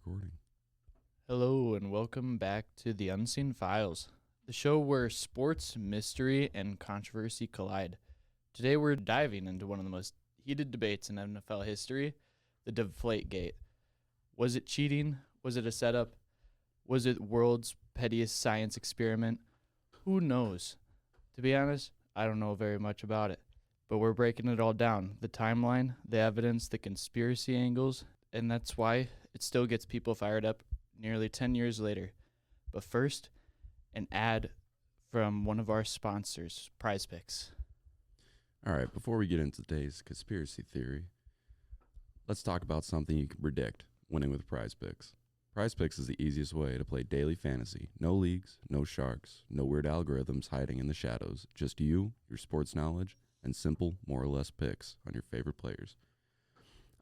recording. Hello and welcome back to the Unseen Files, the show where sports, mystery, and controversy collide. Today we're diving into one of the most heated debates in NFL history, the Deflate Gate. Was it cheating? Was it a setup? Was it the world's pettiest science experiment? Who knows? To be honest, I don't know very much about it, but we're breaking it all down, the timeline, the evidence, the conspiracy angles, and that's why it still gets people fired up nearly 10 years later. But first, an ad from one of our sponsors, Prize Picks. All right, before we get into today's conspiracy theory, let's talk about something you can predict, winning with Prize Picks. Prize Picks is the easiest way to play daily fantasy. No leagues, no sharks, no weird algorithms hiding in the shadows. Just you, your sports knowledge, and simple, more or less picks on your favorite players.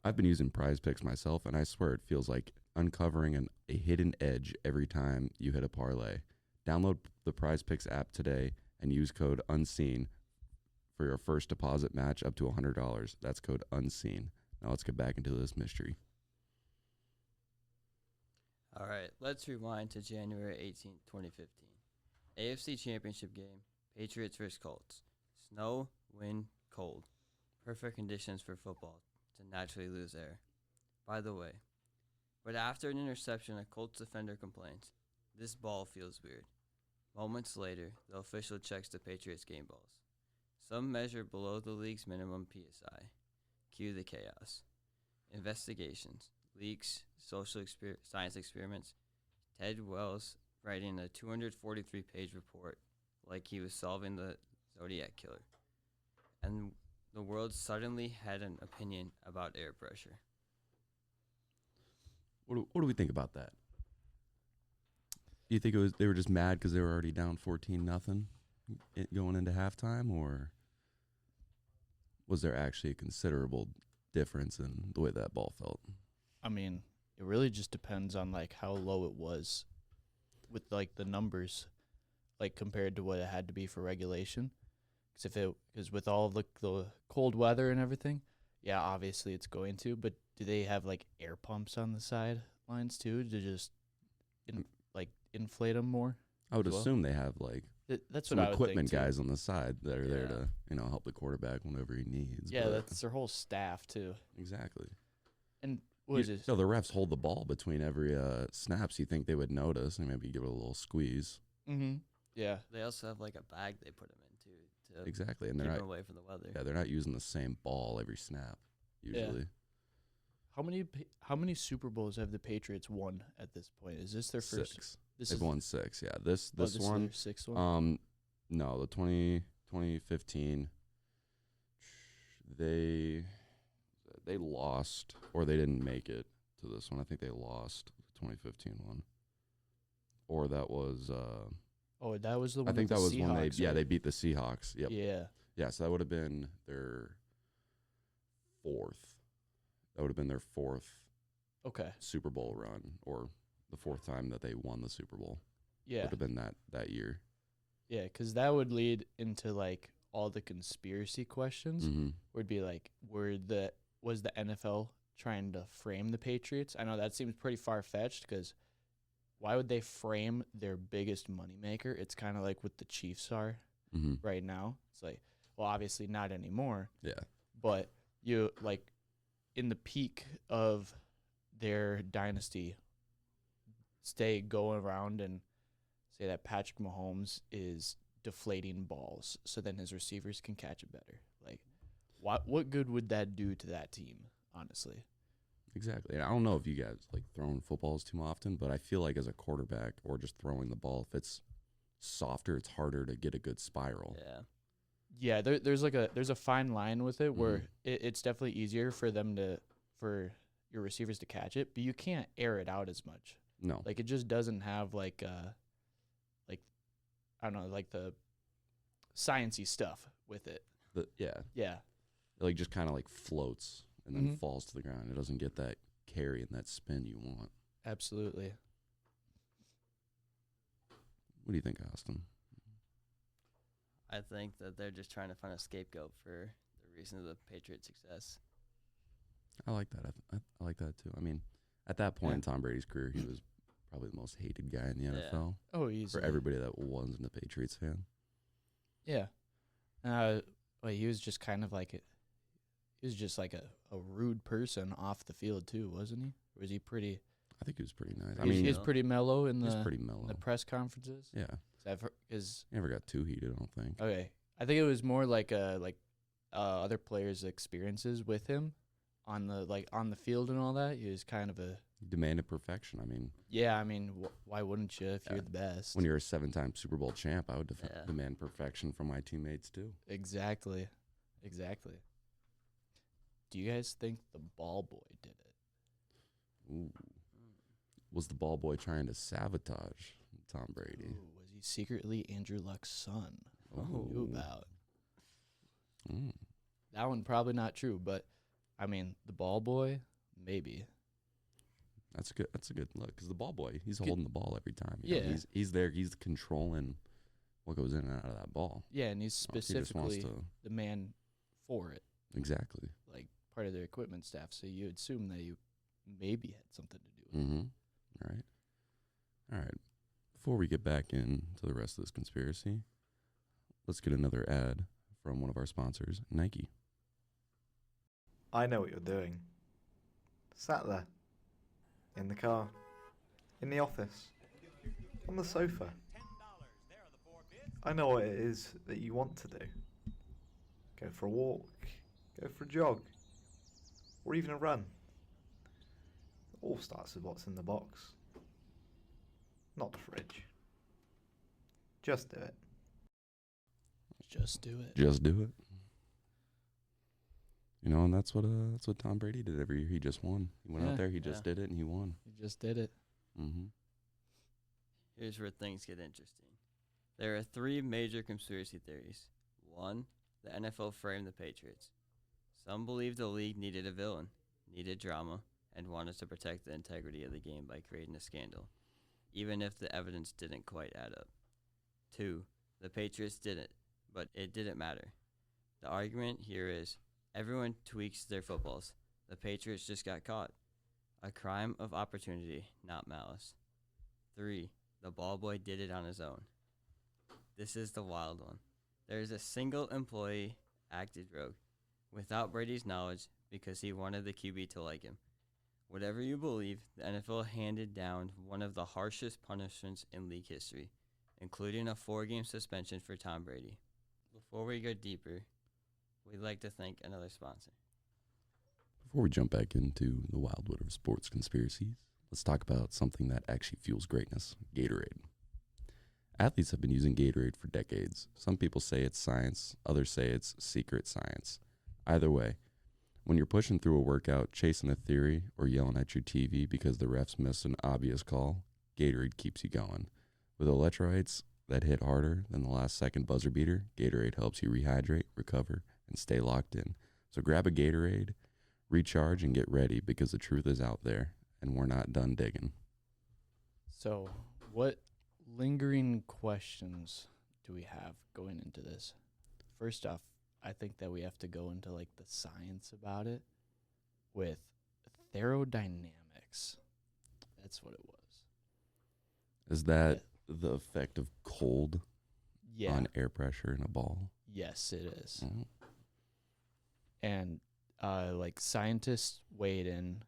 I've been using Prize Picks myself, and I swear it feels like uncovering a hidden edge every time you hit a parlay. Download the Prize Picks app today and use code UNSEEN for your first deposit match up to $100. That's code UNSEEN. Now let's get back into this mystery. All right, let's rewind to January 18, 2015. AFC Championship game, Patriots vs. Colts. Snow, wind, cold. Perfect conditions for football to naturally lose there. By the way, but after an interception, a Colts defender complains, "This ball feels weird." Moments later, the official checks the Patriots game balls. Some measure below the league's minimum PSI. Cue the chaos. Investigations, leaks, science experiments. Ted Wells writing a 243-page report like he was solving the Zodiac Killer. And the world suddenly had an opinion about air pressure. What do we think about that? Do you think they were just mad because they were already down 14-0 going into halftime, or was there actually a considerable difference in the way that ball felt? I mean, it really just depends on how low it was with the numbers, compared to what it had to be for regulation. Because with all the cold weather and everything, yeah, obviously it's going to. But do they have air pumps on the sidelines too to just inflate them more? I would assume they have That's some what I would equipment think, too. guys on the side that are there to help the quarterback whenever he needs. Yeah, but that's their whole staff too. exactly. And what is it? So the refs hold the ball between every snaps. You think they would notice and maybe give it a little squeeze? Mm-hmm. Yeah. They also have a bag they put them into to Exactly, and keep they're them not. away from the weather. Yeah, they're not using the same ball every snap usually. How many Super Bowls have the Patriots won at this point? Is this their first? 6. This They've is won 6. Yeah, this this one. is their sixth one. No, the 2015. They lost, or they didn't make it to this one. I think they lost the 2015 one, or that was. Oh, that was the one. I think with that the was when they Seahawks, right? they beat the Seahawks. Yep. Yeah. So that would have been their fourth. That would have been their fourth Okay. Super Bowl run, or the fourth time that they won the Super Bowl. Yeah. Would have been that year. Yeah, because that would lead into all the conspiracy questions. Mm-hmm. Would be was the NFL trying to frame the Patriots? I know that seems pretty far fetched because why would they frame their biggest moneymaker? It's kind of like what the Chiefs are right now. It's well, obviously not anymore. Yeah. But you in the peak of their dynasty, stay going around and say that Patrick Mahomes is deflating balls so then his receivers can catch it better. What good would that do to that team, honestly? Exactly. And I don't know if you guys throwing footballs too often, but I feel like as a quarterback or just throwing the ball, if it's softer, it's harder to get a good spiral. Yeah. Yeah, there's a fine line with it where it's definitely easier for your receivers to catch it, but you can't air it out as much. No. It just doesn't have I don't know, the sciencey stuff with it. Yeah. It just kind of floats and then falls to the ground. It doesn't get that carry and that spin you want. Absolutely. What do you think, Austin? I think that they're just trying to find a scapegoat for the reason of the Patriots' success. I like that. I like that too. I mean, At that point Yeah. in Tom Brady's career, he was probably the most hated guy in the Yeah. NFL Oh, for easily. everybody that wasn't a Patriots fan. Yeah. Well, he was just kind of like he was just like a rude person off the field too, wasn't he? Or was he pretty? I think he was pretty nice. I He mean, was pretty mellow in he was the pretty mellow. press conferences. Yeah, Because he never got too heated. I don't think. okay, I think it was more like other players' experiences with him on the field and all that. He was kind of a He demanded perfection. I mean, yeah. I mean, why wouldn't you if Yeah. you're the best? when you're a 7-time Super Bowl champ, I would Yeah. demand perfection from my teammates too. Exactly. Do you guys think the ball boy did it? Ooh. Was the ball boy trying to sabotage Tom Brady? Ooh, was he secretly Andrew Luck's son? Who knew Ooh. about? Mm. That one probably not true, but I mean, the ball boy, maybe. That's good. That's a good look because the ball boy, he's Good- holding the ball every time. You know, Yeah. he's there. He's controlling what goes in and out of that ball. Yeah, and he's He just wants specifically to the man for it, exactly. like part of their equipment staff. So you assume that you maybe had something to do with it. Mm-hmm. All right. Before we get back into the rest of this conspiracy, let's get another ad from one of our sponsors, Nike. I know what you're doing. Sat there. In the car. In the office. On the sofa. I know what it is that you want to do. Go for a walk. Go for a jog. Or even a run. It all starts with what's in the box. Not the fridge. Just do it. Just do it. Just do it. You know, and that's what Tom Brady did every year. He just won. He went Yeah. out there, he just Yeah. did it, and he won. You just did it. Mm-hmm. Here's where things get interesting. There are 3 major conspiracy theories. 1, the NFL framed the Patriots. Some believe the league needed a villain, needed drama, and wanted to protect the integrity of the game by creating a scandal, even if the evidence didn't quite add up. 2, the Patriots did it, but it didn't matter. The argument here is everyone tweaks their footballs. The Patriots just got caught. A crime of opportunity, not malice. 3, the ball boy did it on his own. This is the wild one. There is a single employee acted rogue, without Brady's knowledge, because he wanted the QB to like him. Whatever you believe, the NFL handed down one of the harshest punishments in league history, including a 4-game suspension for Tom Brady. Before we go deeper, we'd like to thank another sponsor. Before we jump back into the wildwood of sports conspiracies, let's talk about something that actually fuels greatness, Gatorade. Athletes have been using Gatorade for decades. Some people say it's science, others say it's secret science. Either way, when you're pushing through a workout, chasing a theory, or yelling at your TV because the refs missed an obvious call, Gatorade keeps you going. With electrolytes that hit harder than the last second buzzer beater, Gatorade helps you rehydrate, recover, and stay locked in. So grab a Gatorade, recharge, and get ready because the truth is out there, and we're not done digging. So, what lingering questions do we have going into this? First off, I think that we have to go into like the science about it with thermodynamics. That's what it was. Is that the effect of cold Yeah. on air pressure in a ball? Yes, it is. Mhm. And like scientists weighed in.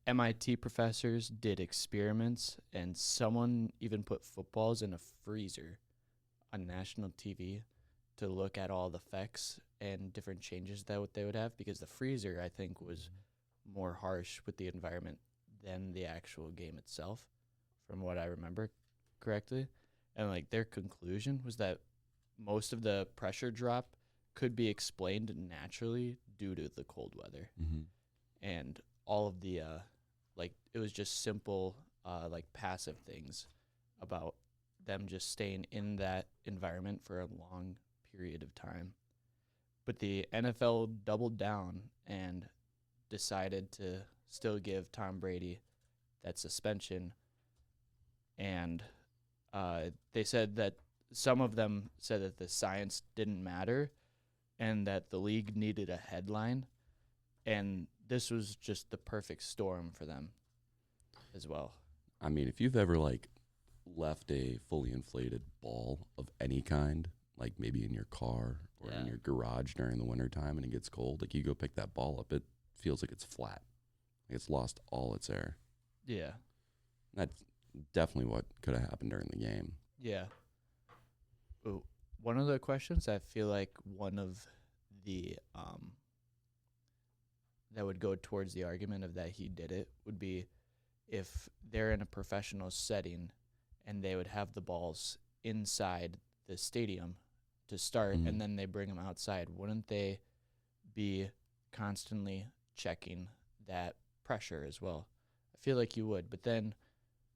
MIT professors did experiments, and someone even put footballs in a freezer on national TV to look at all the effects and different changes that they would have, because the freezer, I think, was more harsh with the environment than the actual game itself, from what I remember correctly. And like their conclusion was that most of the pressure drop could be explained naturally due to the cold weather. Mm-hmm. And all of the like it was just simple like passive things about them just staying in that environment for a long period of time. But the NFL doubled down and decided to still give Tom Brady that suspension. And they said that some of them said that the science didn't matter and that the league needed a headline. And this was just the perfect storm for them as well. I mean, if you've ever like left a fully inflated ball of any kind, like maybe in your car or in Yeah. your garage during the wintertime and it gets cold, like you go pick that ball up, it feels like it's flat. Like it's lost all its air. Yeah. That's definitely what could have happened during the game. Yeah. Ooh, one of the questions I feel like one of the that would go towards the argument of that he did it would be if they're in a professional setting and they would have the balls inside the stadium to start Mhm. and then they bring them outside, wouldn't they be constantly checking that pressure as well? I feel like you would, but then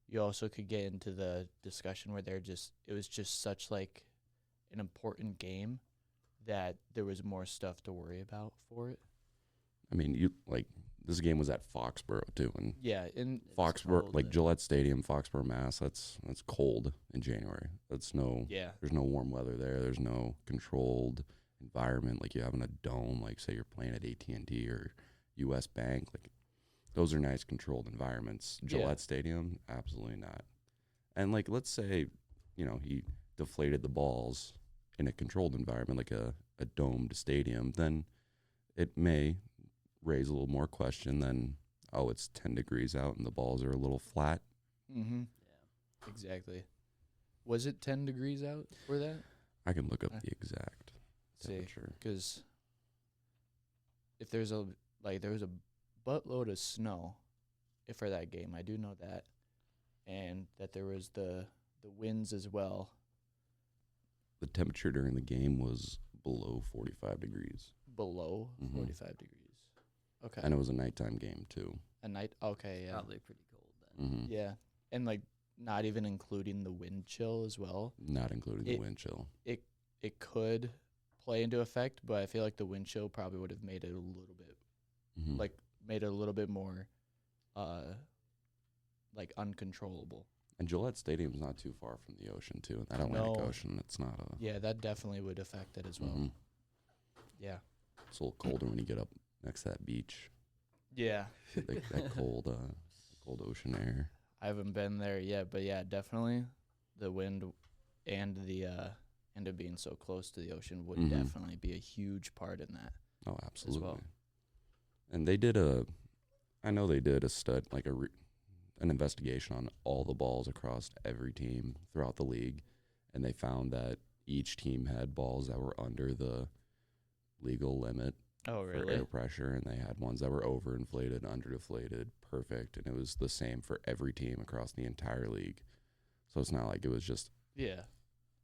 you also could get into the discussion where it was just such like an important game that there was more stuff to worry about for it. I mean, this game was at Foxborough too, and Yeah, and It's Foxborough, cold like and- Gillette Stadium, Foxborough, Mass. That's cold in January. There's no warm weather there. There's no controlled environment like you have in a dome. Like say you're playing at AT&T or U.S. Bank. Like those are nice controlled environments. Yeah. Gillette Stadium, absolutely not. And like let's say, he deflated the balls in a controlled environment like a domed stadium, then it may raise a little more question than, oh, it's 10 degrees out and the balls are a little flat. Mm-hmm. Yeah. Exactly. Was it 10 degrees out for that? I can look up Uh, the exact See, temperature. because if there was a buttload of snow for that game, I do know that, and that there was the winds as well. The temperature during the game was below 45 degrees. Below Mhm. 45 degrees. Okay. And it was a nighttime game, too. A night. Okay. Yeah. Probably pretty cold then. Hmm. Yeah, and like not even including the wind chill as well. Not including the It- wind chill. It could play into effect, but I feel like the wind chill probably would have made it a little bit Mhm. made it a little bit more like uncontrollable. And Gillette Stadium's not too far from the ocean, too. That Atlantic No. Ocean, it's not a... Yeah, that definitely would affect it as well. Mhm. Yeah. It's a little colder when you get up next to that beach. Yeah. Get that cold ocean air. I haven't been there yet, but yeah, definitely the wind and and it being so close to the ocean would Mhm. definitely be a huge part in that. Oh, absolutely. well. And I know they did a stud, like an investigation on all the balls across every team throughout the league, and they found that each team had balls that were under the legal limit Oh, for really? air pressure, and they had ones that were overinflated, underdeflated, perfect, and it was the same for every team across the entire league. So it's not like it was just Yeah.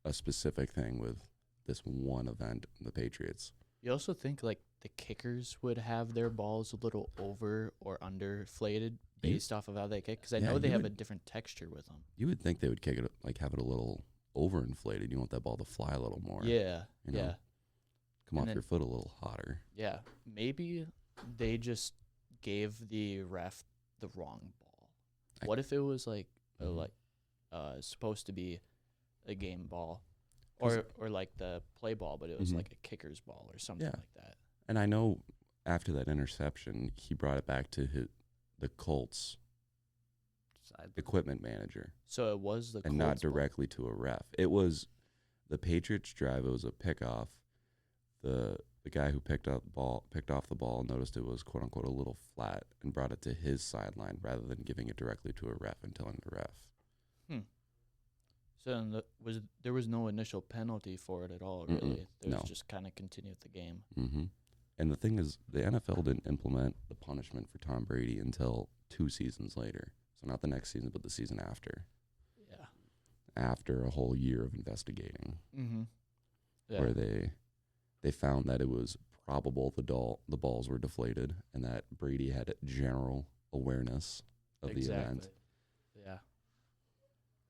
a specific thing with this one event, the Patriots. You also think like the kickers would have their balls a little over or underflated based off of how they kick? Because I Yeah, know they you have a would- different texture with them. You would think they would kick it, like have it a little overinflated. You want that ball to fly a little more. Yeah. you know, Yeah. Come And off then- your foot a little hotter. Yeah. Maybe they just gave the ref the wrong ball. I- What if it was like Mhm. supposed to be a game ball, 'Cause- or like the play ball, but it was Mhm. like a kicker's ball or something Yeah. like that. And I know after that interception, he brought it back to the Colts Side equipment manager So it was the and not Colts ball. directly to a ref. It was the Patriots drive. It was a pickoff. The guy who picked off the ball noticed it was quote unquote a little flat and brought it to his sideline rather than giving it directly to a ref and telling the ref. So then there was no initial penalty for it at all, Mm-mm, really. It was no. just kind of continue with the game. Mm-hmm. And the thing is, the NFL didn't implement the punishment for Tom Brady until 2 seasons later. So not the next season, but the season after. Yeah. After a whole year of investigating, Mm-hmm. Yeah. where they found that it was probable the balls were deflated and that Brady had general awareness of the event. Yeah.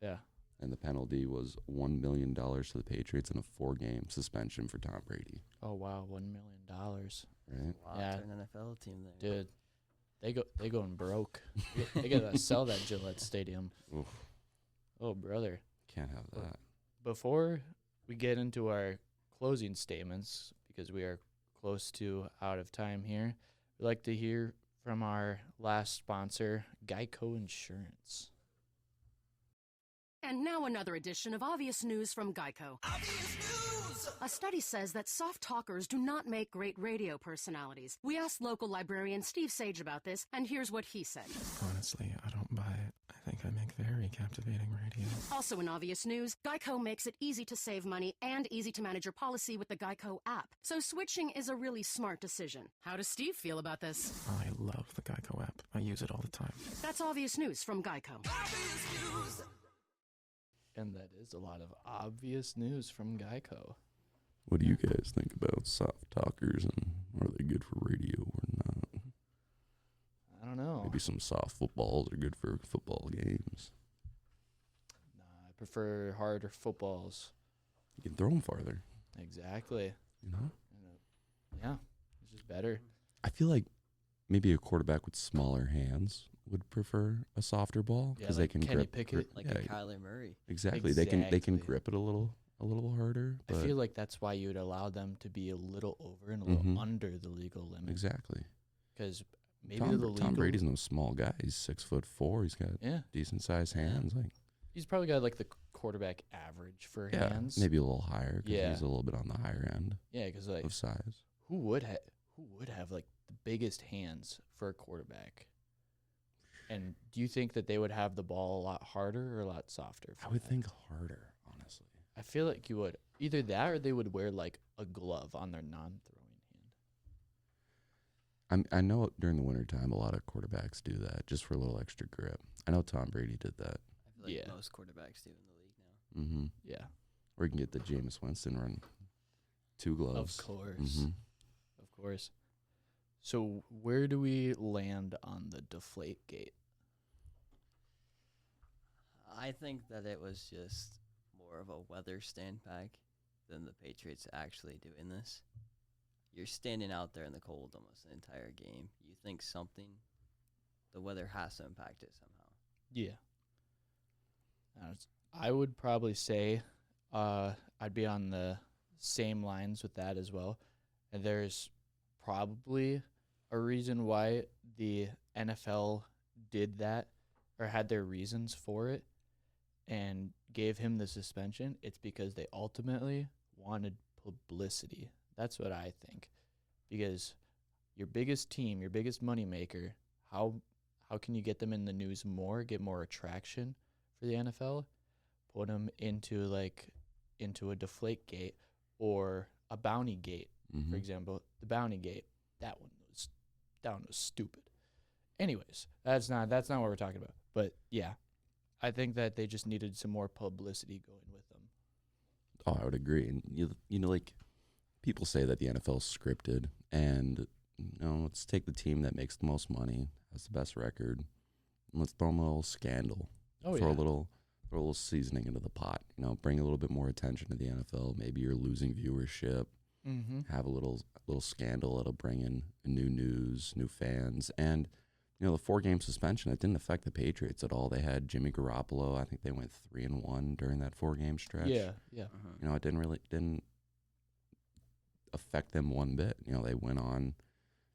Yeah. And the penalty was $1 million to the Patriots and a 4-game suspension for Tom Brady. Oh wow, $1 million, Right? Wow, Yeah. for an NFL team there. dude. They going broke. They gotta sell that Gillette Stadium. Oof. Oh brother. Can't have that. Before we get into our closing statements, because we are close to out of time here, we'd like to hear from our last sponsor, Geico Insurance. And now another edition of Obvious News from Geico. Obvious News! A study says that soft talkers do not make great radio personalities. We asked local librarian Steve Sage about this, and here's what he said. Honestly, I don't buy it. I think I make very captivating radio. Also in Obvious News, Geico makes it easy to save money and easy to manage your policy with the Geico app. So switching is a really smart decision. How does Steve feel about this? I love the Geico app. I use it all the time. That's Obvious News from Geico. Obvious news. And that is a lot of obvious news from Geico. What do you guys think about soft talkers, and are they good for radio or not? I don't know. Maybe some soft footballs are good for football games. Nah, I prefer harder footballs. You can throw them farther, Exactly. you know? Yeah, it's just better. I feel like maybe a quarterback with smaller hands would prefer a softer ball Yeah, because like they can Kenny grip. Pickett. Like yeah, a Kyler Murray. exactly. They can Exactly. grip it a little harder. I But feel like that's why you would allow them to be a little over and a little Mhm. under the legal limit. exactly. Because maybe Tom, the legal... Tom Brady's no small guy. He's 6'4". He's got Yeah, decent sized Yeah. hands. Like he's probably got like the quarterback average for yeah, hands. maybe a little higher because Yeah. he's a little bit on the higher end Yeah, because like of size. who would have like the biggest hands for a quarterback? And do you think that they would have the ball a lot harder or a lot softer? I for would that? think harder, honestly. I feel like you would either that or they would wear like a glove on their non-throwing hand. I know during the wintertime a lot of quarterbacks do that just for a little extra grip. I know Tom Brady did that. I feel like Yeah. most quarterbacks do in the league now. Mm-hmm. Yeah, Or you can get the Jameis Winston run, 2 gloves. of course, Mhm. of course. So where do we land on the Deflate gate? I think that it was just more of a weather standback than the Patriots actually doing this. You're standing out there in the cold almost the entire game. You think the weather has to impact it somehow. Yeah. I would probably say I'd be on the same lines with that as well. And there's probably a reason why the NFL did that or had their reasons for it and gave him the suspension. It's because they ultimately wanted publicity. That's what I think. Because your biggest team, your biggest moneymaker, how can you get them in the news more, get more attraction for the NFL? Put them into a deflate gate or a bounty gate, Mhm. for example. The bounty gate, that one was stupid. Anyways, that's not what we're talking about. But yeah, I think that they just needed some more publicity going with them. Oh, I would agree. And you know, like people say that the NFL is scripted, and let's take the team that makes the most money, has the best record, and let's throw them a little scandal, Oh throw yeah, a little seasoning into the pot. Bring a little bit more attention to the NFL. Maybe you're losing viewership. mm-hmm. Have a little scandal. It'll bring in new news, new fans, and the 4-game suspension. It didn't affect the Patriots at all. They had Jimmy Garoppolo. I think they went 3-1 during that 4-game stretch. Yeah. It didn't affect them one bit. They went on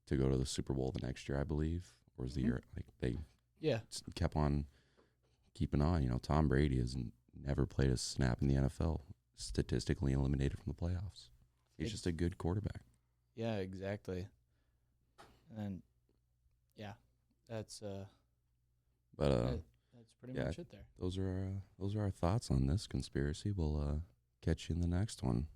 to go to the Super Bowl the next year, I believe, or was the Mhm. year they Yeah. kept on keeping on. Tom Brady has never played a snap in the NFL, statistically eliminated from the playoffs. He's just a good quarterback. Yeah, exactly. And yeah, that's But that's pretty yeah, much it there. those are our thoughts on this conspiracy. We'll catch you in the next one.